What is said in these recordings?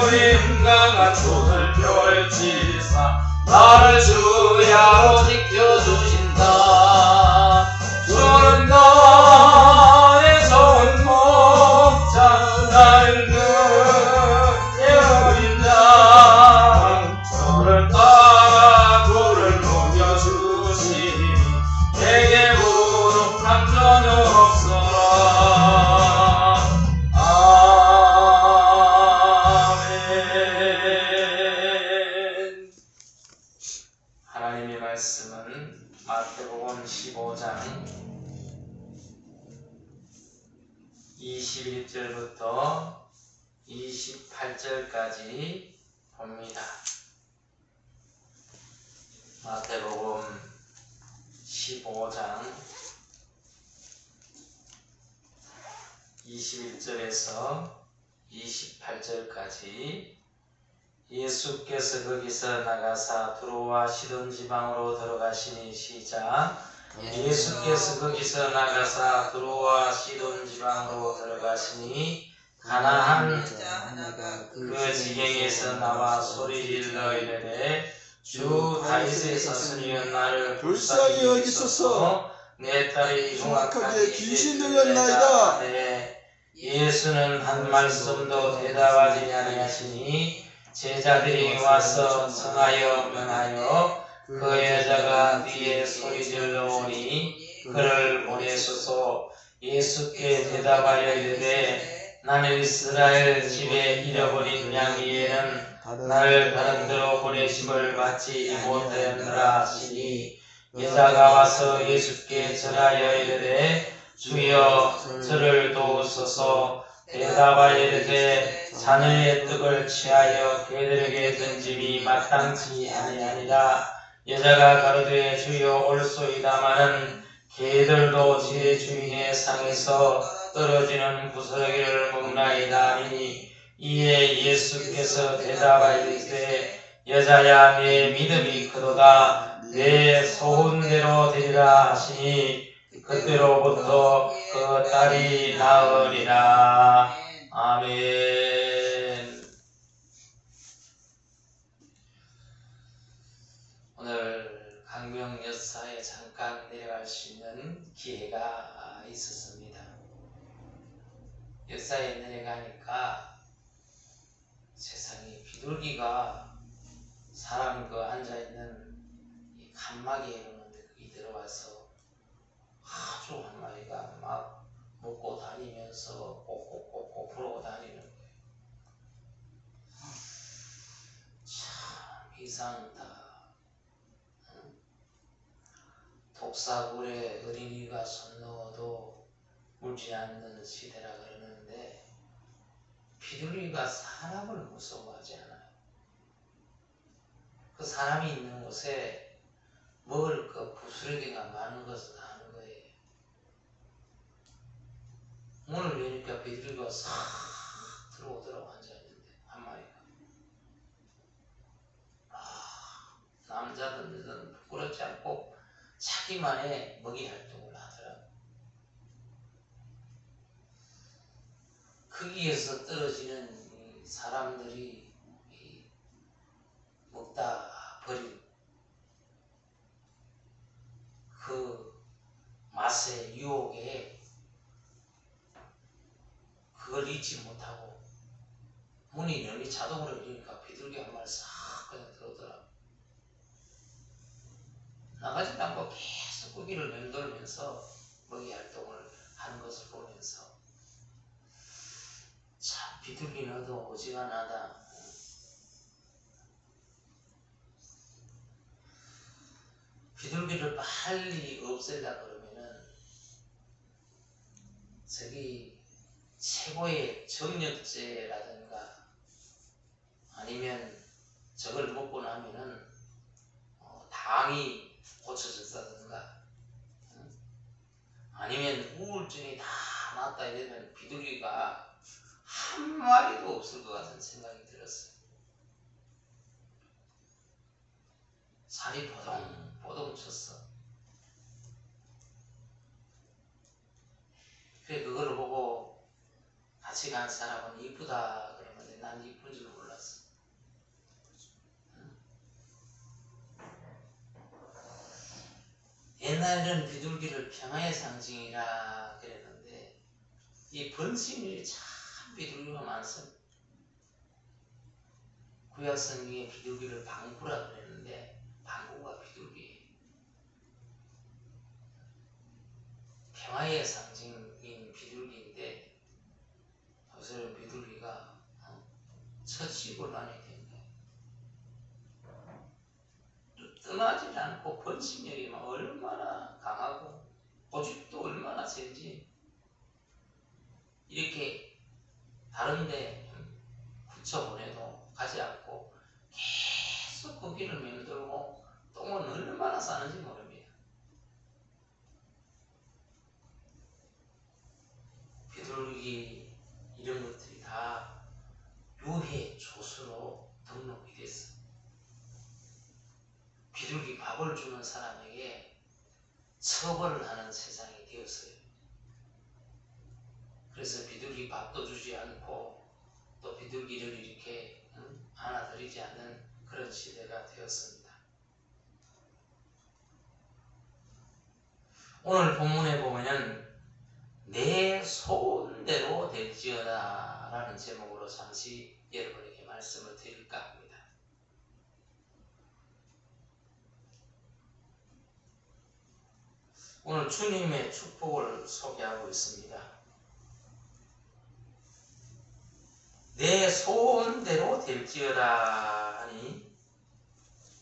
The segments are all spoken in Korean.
주님 강한 손을 펼치사 나를 주야로 지켜주신다. 주는 나의 좋은 목자 나를 그의 어린 양 저를 따라 돌을 녹여주시니 내게 부족함 전혀 없어라. 아멘. 하나님의 말씀은 마태복음 15장 21절부터 28절까지 봅니다. 마태복음 15장 21절에서 28절까지 예수께서 거기서 나가사 두로와 시돈 지방으로 들어가시니 시작. 예수께서 거기서 나가사 두로와 시돈 지방으로 들어가시니 가나안 하나가 그 지경에서 나와 소리질러 이르되 주 다윗의 자손이여 나를 불쌍히 여기소서. 내 딸이 흉악하게 귀신 들렸나이다. 예수는 한 말씀도 대답하지 아니하시니 제자들이 와서 청하여 면하여 그 여자가 뒤에 소리질러 오니 그를 보내소서. 예수께 대답하여 이르되 나는 이스라엘 집에 잃어버린 양 위에는 나를 다른 데로 보내심을 받지 못하였느라 하시니 여자가 와서 예수께 절하여 이르되 주여 저를 도우소서. 대답하여 이르되 자녀의 떡을 취하여 개들에게 던짐이 마땅치 아니하니라. 여자가 가로되 주여 올소이다마는 개들도 제 주인의 상에서 떨어지는 부스러기를 먹나이다 하니 이에 예수께서 대답하여 이르되 여자야 내 믿음이 크도다. 내 소원대로 되리라 하시니 그때로부터 그 딸이 나으리라. 아멘. 오늘 강명 여사에 잠깐 내려갈 수 있는 기회가 있었습니다. 역사에 내려가니까 세상에 비둘기가 사람 그 앉아있는 이 칸막이에 있는데 거기 들어와서 아주 한 마리가 막 먹고 다니면서 꼭꼭꼭꼭 부르고 다니는 거예요. 참 이상하다. 독사굴에 어린이가 손 넣어도 물지 않는 시대라 그러는데 비둘기가 사람을 무서워하지 않아요. 그 사람이 있는 곳에 먹을 그 부스러기가 많은 것을 아는 거예요. 오늘 보니까 비둘기가 싹 들어오더라고 앉아있는데 한 마리가. 남자든 여자든 부끄럽지 않고 자기만의 먹이 활동을 하더라고. 거기에서 떨어지는 사람들이 먹다 버린 그 맛의 유혹에 그걸 잊지 못하고 문이 열리 자동으로 열리니까 비둘기 한 마리 싹 그냥 들어오더라고. 나가지도 않고 계속 거기를 맴돌면서 먹이 활동을 하는 것을 보면서 참 비둘기는 어지간하다. 비둘기를 빨리 없애려 그러면은 저기 최고의 정력제라든가 아니면 저걸 먹고 나면은 당이 고쳐졌다든가 아니면 우울증이 다 낫다 이러면 비둘기가 한 마리도 없을 것 같은 생각이 들었어요. 살이 보동 쳤어. 그래 그걸 보고 같이 간 사람은 이쁘다 그러는데 난 이쁜 줄 몰랐어. 옛날에는 비둘기를 평화의 상징이라 그랬는데 이 번식률이 참 비둘기가 많습니다. 구약 성경에 비둘기를 방구라 그랬는데 방구가 비둘기예요. 평화의 상징인 비둘기인데 요새는 비둘기가 처치곤란이 된 거예요. 떠나지 않고 번식력이 막 얼마나 강하고 고집도 얼마나 센지 이렇게 다른데 붙여보내도 가지 않고 계속 거기를 맴돌고 똥은 얼마나 싸는지 모릅니다. 비둘기 이런 것들이 다 유해 조수로 등록이 됐어. 비둘기 밥을 주는 사람에게 처벌을 하는 세상이 되었어요. 그래서 비둘기 밥도 주지 않고 또 비둘기를 이렇게 안아드리지 않는 그런 시대가 되었습니다. 오늘 본문에 보면은 내 소원대로 될지어다 라는 제목으로 잠시 여러분에게 말씀을 드릴까 합니다. 오늘 주님의 축복을 소개하고 있습니다. 내 소원대로 될지어다 하니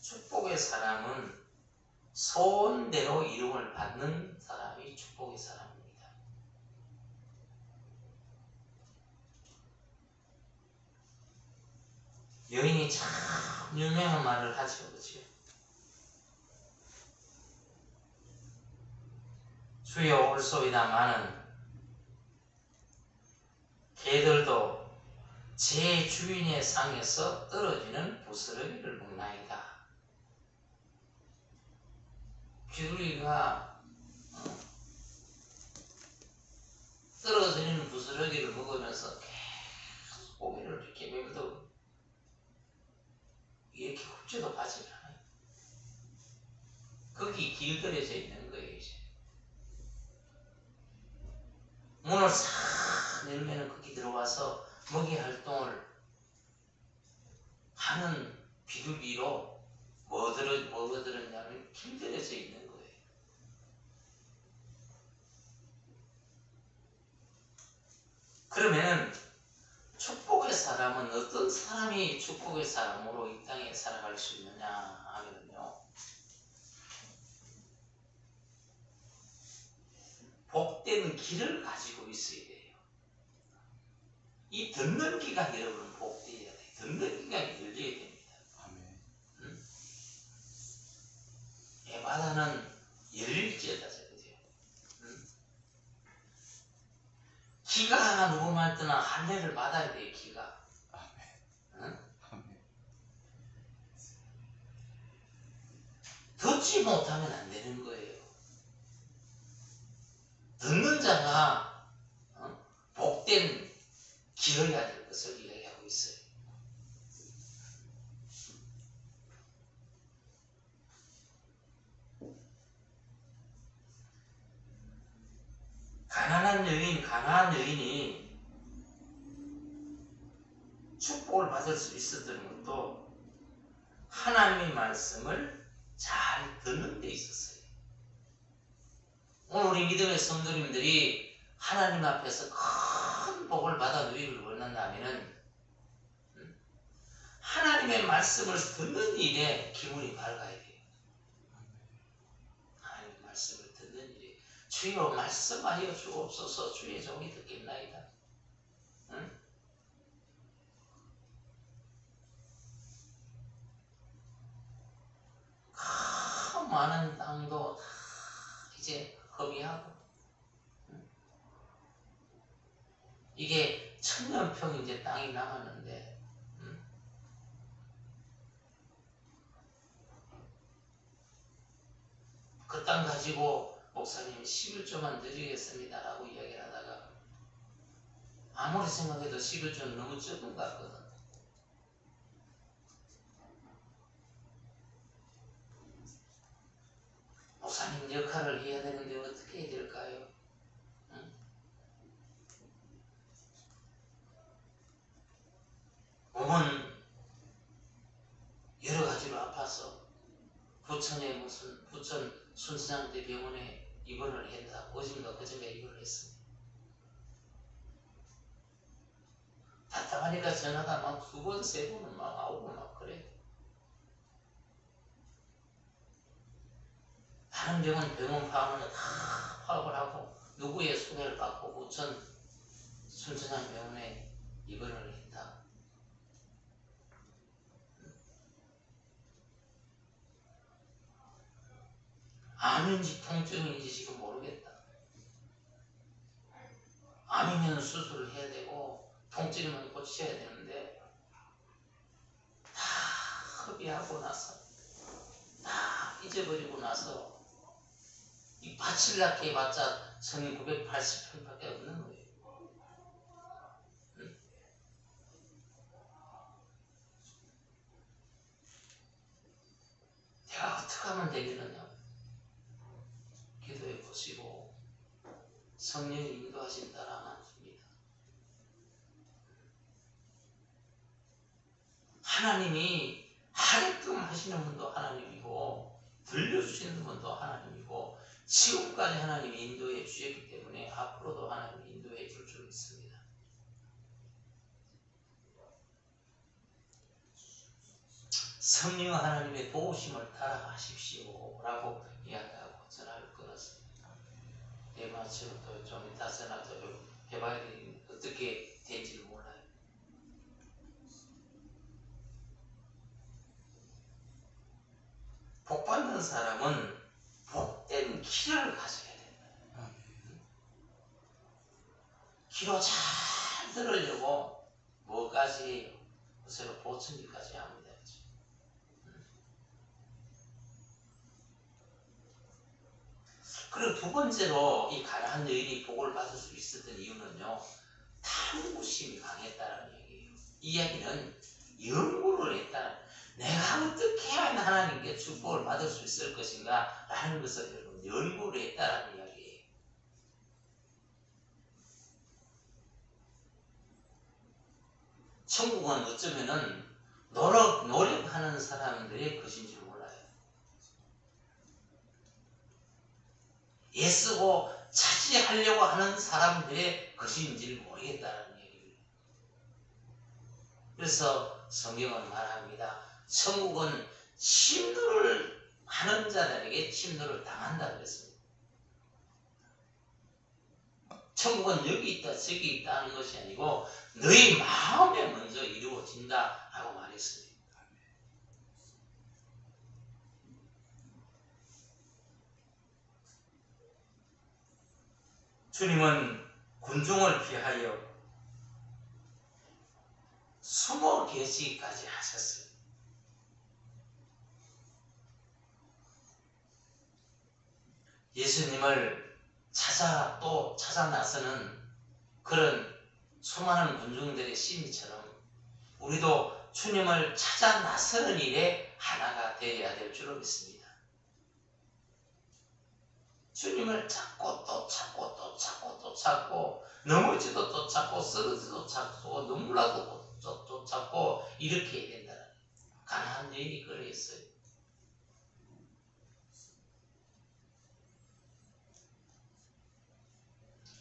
축복의 사람은 소원대로 이름을 받는 사람이 축복의 사람입니다. 여인이 참 유명한 말을 하죠. 그렇죠? 주여 올소이다마는 개들도 제 주인의 상에서 떨어지는 부스러기를 먹나이다. 비둘기가 떨어지는 부스러기를 먹으면서 계속 고기를 이렇게 맴돌고 이렇게 흡지도 가지 않아요. 거기 길들여져 있는 거예요. 이제 문을 싹 열면 거기 들어와서 먹이 활동을 하는 비둘기로 뭐가 들었냐면 길들여져 있는 거예요. 그러면 축복의 사람은 어떤 사람이 축복의 사람으로 이 땅에 살아갈 수 있느냐 하면요, 복된 길을 가지고 있어야 돼요. 이 듣는 귀가 여러분 복되어야 돼요. 듣는 귀가 열려야 됩니다. 아멘. 에바다는 열릴지어다. 기가 하나 누구만 뜨나 할례를 받아야 돼요. 기가. 응? 듣지 못하면 안 되는 거예요. 듣는 자가 복된 길어야 될 것을 이야기하고 있어요. 가난한 여인이 축복을 받을 수 있었던 것도 하나님의 말씀을 잘 듣는 데 있었어요. 오늘 우리 믿음의 성도님들이 하나님 앞에서 큰 복을 받아 누리기를 원한다면 하나님의 말씀을 듣는 일에 기분이 밝아야 돼요. 하나님의 말씀을 듣는 일에 주여 말씀하여 주옵소서. 주의 종이 듣겠나이다. 응? 큰 많은 땅도 다 이제 허비하고 이게 1000평 이제 땅이 남았는데 그 땅 가지고 목사님이 11조만 드리겠습니다 라고 이야기를 하다가 아무리 생각해도 11조는 너무 적은 것 같거든. 목사님 역할을 부천에 무슨 부천 순천향대 병원에 입원을 했다. 어젠가 그저께 입원을 했습니다. 답답하니까 전화가 막 2번, 3번은 막 오고 막 그래. 다른 병원 파악을 다 파악을 하고 누구의 소개를 받고 부천 순천향 병원에 입원을 했다. 암인지 통증인지 지금 모르겠다. 암이면 수술을 해야 되고 통증이면 고쳐야 되는데 다 합의하고 나서 다 잊어버리고 나서 이 밭을 낳게 해봤자 1980평밖에 없는 거예요. 응? 내가 어떻게 하면 되겠느냐? 기도해 보시고 성령이 인도하신 따라 만듭니다. 하나님이 하게끔 하시는 분도 하나님이고 들려주시는 분도 하나님이고 지금까지 하나님이 인도해 주셨기 때문에 앞으로도 하나님이 인도해 줄 줄 믿습니다. 성령 하나님의 도우심을 따라가십시오 라고 이야기하고 전화를 끊었습니다. 대마치로 또 좀 이따 전화 또 해봐야 되는데 어떻게 될지는 몰라요. 복받는 사람은 복된 기를 가져야 된다. 기로 잘 들으려고 뭐까지 해요? 그래서 보청기까지 합니다. 그리고 두 번째로 이 가난한 여인이 복을 받을 수 있었던 이유는요. 탐구심이 강했다는 얘기예요. 이 이야기는 연구를 했다. 내가 어떻게 하면 하나님께 축복을 받을 수 있을 것인가 라는 것을 여러분 연구를 했다는 이야기예요. 천국은 어쩌면은 노력하는 사람들의 것인지 몰라요. 애쓰고 차지하려고 하는 사람들의 것인지 모르겠다는 얘기입니다. 그래서 성경은 말합니다. 천국은 침노를 하는 자들에게 침노를 당한다 그랬습니다. 천국은 여기 있다 저기 있다는 것이 아니고 너희 마음에 먼저 이루어진다 라고 말했습니다. 주님은 군중을 피하여 20계시까지 하셨어요. 예수님을 찾아 나서는 그런 수많은 군중들의 심리처럼 우리도 주님을 찾아 나서는 일에 하나가 되어야 될 줄로 믿습니다. 주님을 찾고 또 찾고 또 찾고 또 찾고 넘어지도 또 찾고 쓰러지도 찾고 눈물나도 또 찾고 이렇게 해야 된다는 가난한 여인이 그랬어요.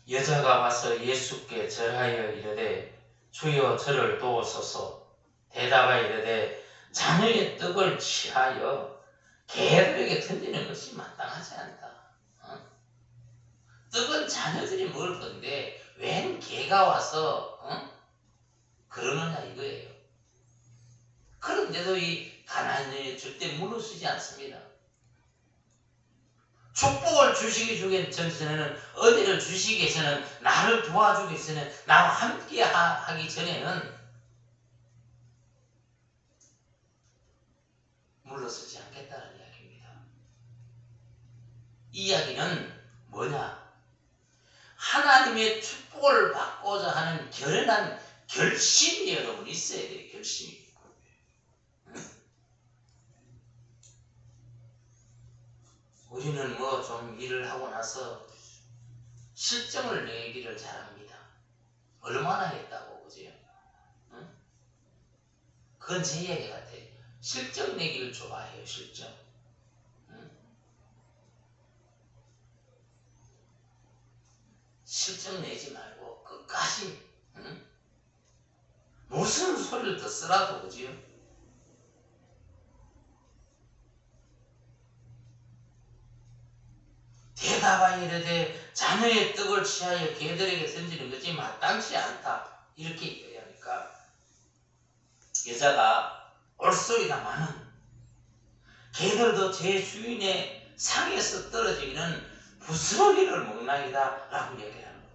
여자가 와서 예수께 절하여 이르되 주여 저를 도우소서. 대답하여 이르되 자녀의 떡을 취하여 개들에게 던지는 것이 마땅하지 않다. 떡은 자녀들이 먹을 건데 웬 개가 와서 그러느냐 이거예요. 그런데도 이 가난한 여인이 절대 물러서지 않습니다. 축복을 주시기 전에는 은혜를 주시기 위해서는 나를 도와주기 위해서는 나와 함께 하기 전에는 물러서지 않겠다는 이야기입니다. 이 이야기는 뭐냐? 하나님의 축복을 받고자 하는 결연한 결심이 여러분 있어야 돼요. 결심이. 우리는 뭐 좀 일을 하고 나서 실적을 내기를 잘합니다. 얼마나 했다고 그죠? 응? 그건 제 이야기 같아요. 실적 내기를 좋아해요. 실적. 실증 내지 말고 끝까지 응? 무슨 소리를 듣더라도 그지요? 대답하여 이르되 자녀의 떡을 취하여 개들에게 던지는 것이 마땅치 않다. 이렇게 얘기하니까 여자가 올소리다마는 개들도 제 주인의 상에서 떨어지기는 부스러기를 먹나이다 라고 얘기하는 거예요.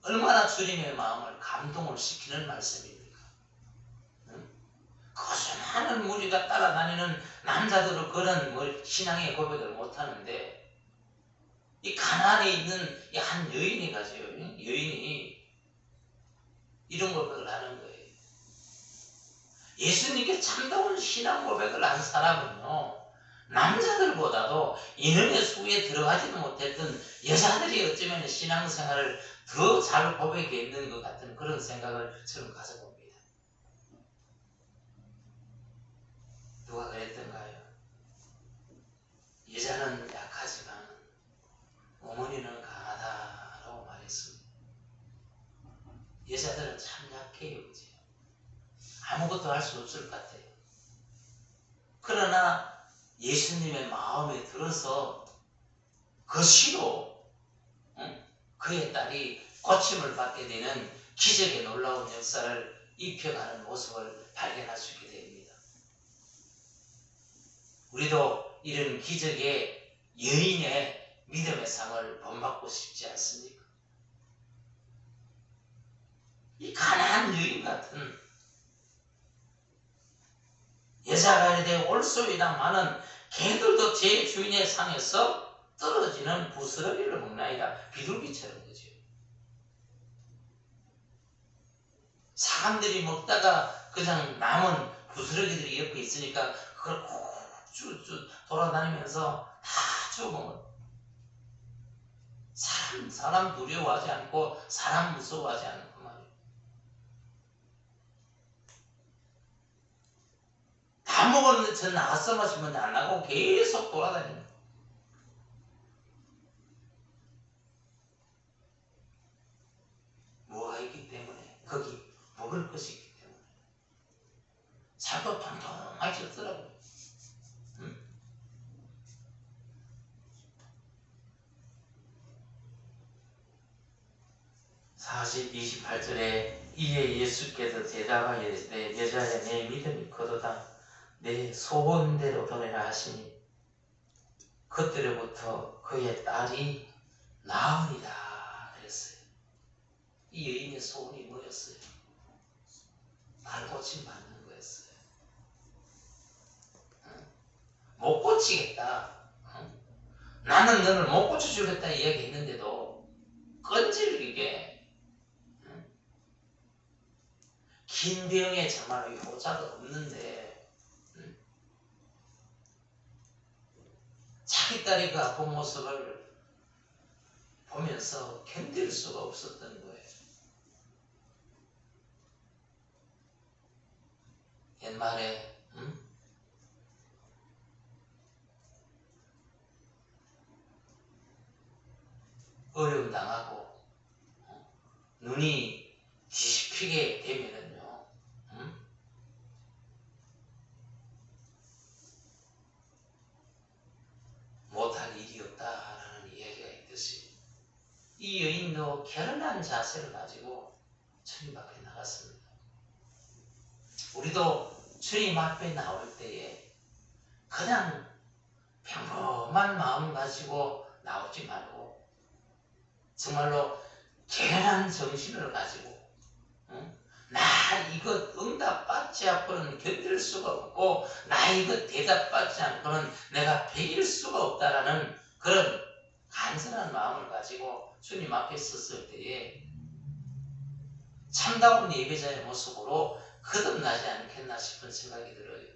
얼마나 주님의 마음을 감동을 시키는 말씀입니까? 응? 그것은 많은 무리가 따라다니는 남자들은 그런 신앙의 고백을 못하는데 이 가나안에 있는 이 한 여인이 가지요. 여인이 이런 고백을 하는 거예요. 예수님께 참다운 신앙 고백을 한 사람은요. 남자들보다도 인연의 수에 들어가지도 못했던 여자들이 어쩌면 신앙생활을 더 잘 고백했는 것 같은 그런 생각을 저는 가져봅니다. 누가 그랬던가요? 여자는 약하지만 어머니는 강하다라고 말했습니다. 여자들은 참 약해요. 그치? 아무것도 할 수 없을 것 같아요. 그러나 예수님의 마음에 들어서 그 시로 그의 딸이 고침을 받게 되는 기적의 놀라운 역사를 입혀가는 모습을 발견할 수 있게 됩니다. 우리도 이런 기적의 여인의 믿음의 상을 본받고 싶지 않습니까? 이 가난한 여인 같은 여자가 이르되 올소이다마는 개들도 제 주인의 상에서 떨어지는 부스러기를 먹나이다. 비둘기처럼 그죠. 사람들이 먹다가 그냥 남은 부스러기들이 옆에 있으니까 그걸 쭉 돌아다니면서 다 죽어먹어. 사람 두려워하지 않고 사람 무서워하지 않고 말이에요. 다 먹었는데 저 나갔어 마시면 안 나가고 계속 돌아다니는 거예요. 뭐가 있기 때문에 거기 먹을 것이 있기 때문에 살도 통통하게 쪘더라고요. 28절에 이에 예수께서 대답하여 이르시되 여자야 내 믿음이 크도다 내 소원대로 되리라 하시니 그때로부터 그의 딸이 나으리라 그랬어요. 이 여인의 소원이 뭐였어요? 날 고침 받는 거였어요. 못 고치겠다. 나는 너를 못 고쳐주겠다 이야기했는데도 끈질기게 긴 병에 정말 효자도 없는데 자기 딸이 그 아픈 모습을 보면서 견딜 수가 없었던 거예요. 옛말에 어려움 당하고 눈이 뒤집히게 되면은요 못할 일이 없다라는 이야기가 있듯이 이 여인도 결연한 자세를 가지고 주님 앞에 나갔습니다. 우리도 주님 앞에 나올 때에 그냥 평범한 마음 가지고 나오지 말고 정말로 결연한 정신을 가지고 나 이거 응답받지 않고는 견딜 수가 없고 나 이거 대답받지 않고는 내가 배길 수가 없다라는 그런 간절한 마음을 가지고 주님 앞에 섰을 때에 참다운 예배자의 모습으로 거듭나지 않겠나 싶은 생각이 들어요.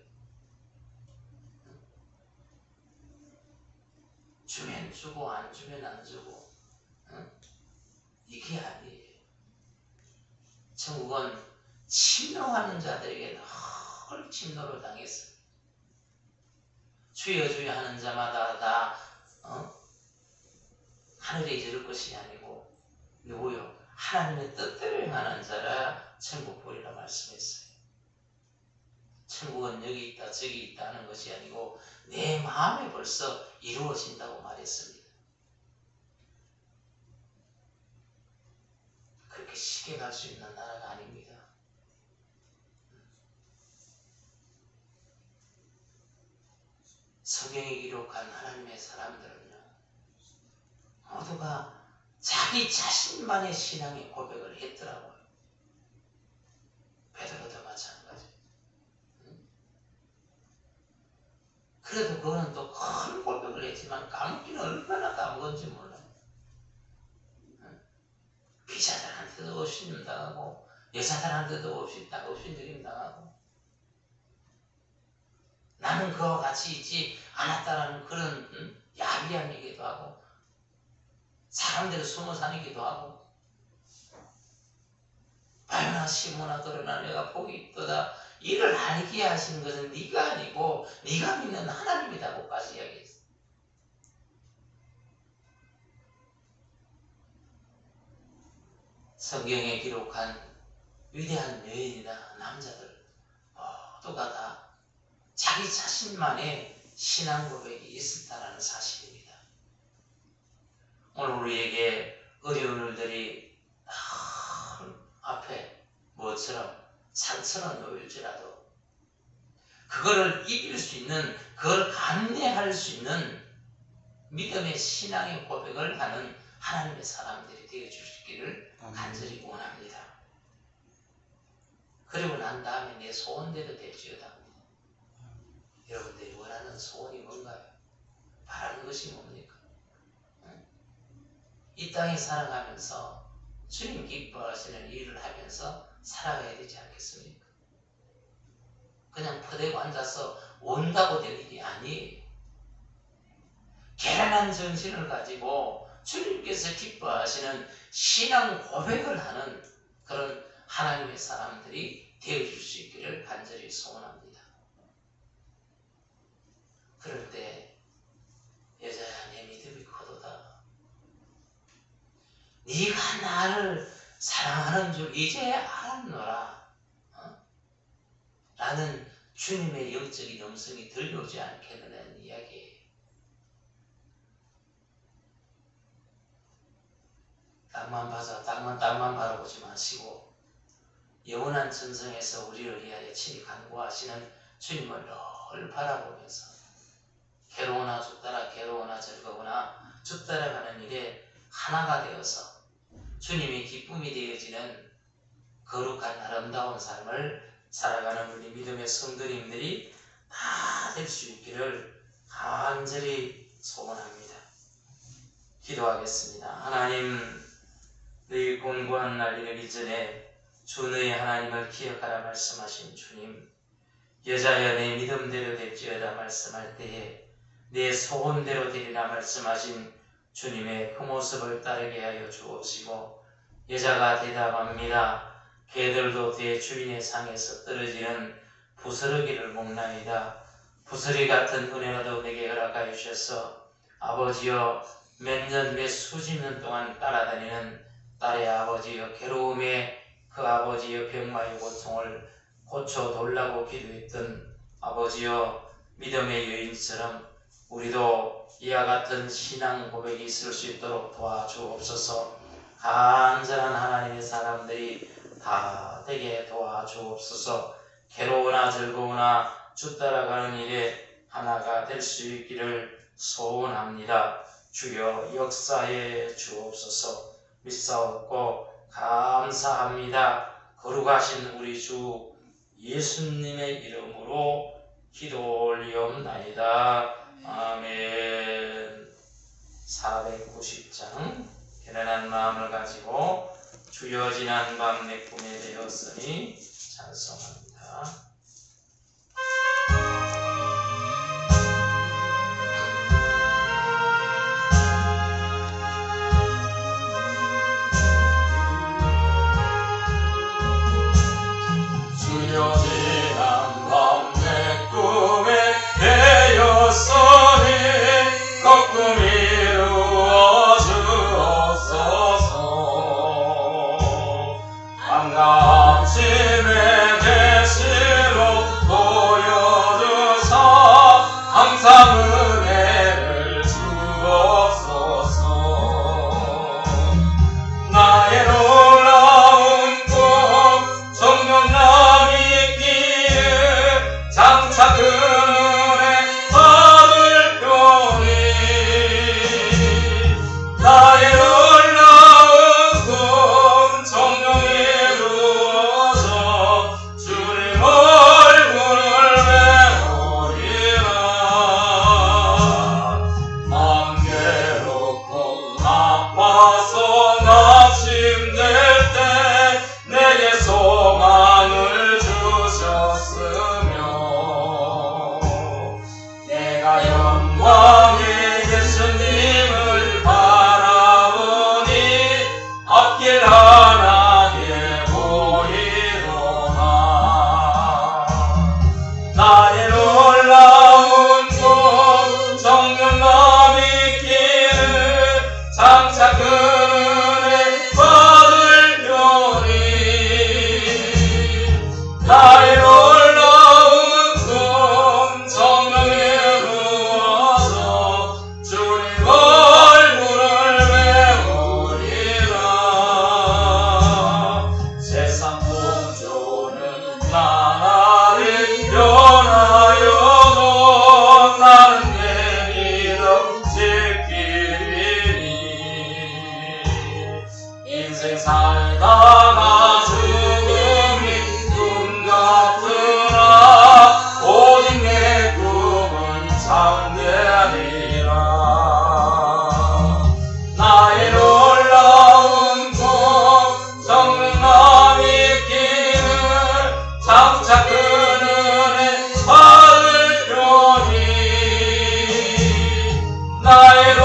주면 주고 안 주면 안 주고 이게 아니에요. 천국은 침노하는 자들에게 늘 침노를 당했어요. 주여 주여 하는 자마다 다 하늘에 이를 것이 아니고 누구요? 하나님의 뜻대로 행하는 자라 천국 보리라 말씀했어요. 천국은 여기 있다 저기 있다 하는 것이 아니고 내 마음에 벌써 이루어진다고 말했습니다. 그렇게 쉽게 갈 수 있는 나라가 아닙니다. 성경에 기록한 하나님의 사람들은요, 모두가 자기 자신만의 신앙의 고백을 했더라고요. 베드로도 마찬가지. 그래도 그거는 또 큰 고백을 했지만 까먹기는 얼마나 까먹은지 몰라요. 피자들한테도 없이님 당하고 여자들한테도 없이 느림 당하고 나는 그와 같이 있지 않았다라는 그런 야비한 얘기도 하고 사람들이 숨어 사니기도 하고 바요나 시몬아 그러나 내가 복이 있도다 이를 알게 하신 것은 네가 아니고 네가 믿는 하나님이다고까지 이야기했어. 성경에 기록한 위대한 여인이나 남자들 모두가 다 자기 자신만의 신앙 고백이 있었다는 사실입니다. 오늘 우리에게 어려운 일들이 앞에 뭐처럼 산처럼 놓일지라도 그거를 이길 수 있는, 그걸 감내할 수 있는 믿음의 신앙의 고백을 하는 하나님의 사람들이 되어주시기를 간절히 원합니다. 그리고 난 다음에 내 소원대로 될지어다. 여러분들이 원하는 소원이 뭔가요? 바라는 것이 뭡니까? 이 땅에 살아가면서 주님 기뻐하시는 일을 하면서 살아가야 되지 않겠습니까? 그냥 퍼대고 앉아서 온다고 될 일이 아니에요. 계란한 정신을 가지고 주님께서 기뻐하시는 신앙 고백을 하는 그런 하나님의 사람들이 되어줄 수 있기를 간절히 소원합니다. 그럴 때 여자야 내 믿음이 커도다. 네가 나를 사랑하는 줄 이제 알았노라. 라는 주님의 영적인 음성이 들려오지 않겠느냐는 이야기예요. 땅만 바라보지 마시고 영원한 천성에서 우리를 위하여 친히 간구하시는 주님을 늘 바라보면서 괴로우나 죽더라 괴로우나 즐거우나 죽더라가는 일에 하나가 되어서 주님의 기쁨이 되어지는 거룩한 아름다운 삶을 살아가는 우리 믿음의 성도님들이 다 될 수 있기를 간절히 소원합니다. 기도하겠습니다. 하나님, 너희 공고한 날 이르기 전에 주 너희 하나님을 기억하라 말씀하신 주님, 여자여 내 믿음대로 될지어다 말씀할 때에 내 소원대로 되리라 말씀하신 주님의 그 모습을 따르게 하여 주옵시고, 여자가 대답합니다. 개들도 내 주인의 상에서 떨어지는 부스러기를 먹나이다. 부스러기 같은 은혜라도 내게 허락하여 주셔서 아버지여 몇 년 몇 수십 년 동안 따라다니는 딸의 아버지여 괴로움에 그 아버지여 병마의 고통을 고쳐달라고 기도했던 아버지여 믿음의 여인처럼 우리도 이와 같은 신앙 고백이 있을 수 있도록 도와주옵소서. 간절한 하나님의 사람들이 다 되게 도와주옵소서. 괴로우나 즐거우나 주 따라가는 일에 하나가 될 수 있기를 소원합니다. 주여 역사해 주옵소서. 믿사옵고 감사합니다. 거룩하신 우리 주 예수님의 이름으로 기도 올리옵나이다. 아멘. 490장 편안한 마음을 가지고 주여 지난 밤 내 꿈에 되었으니 찬송합니다. 주여 지난 밤 내 꿈에 되었으니 그 꿈 이루어주 나의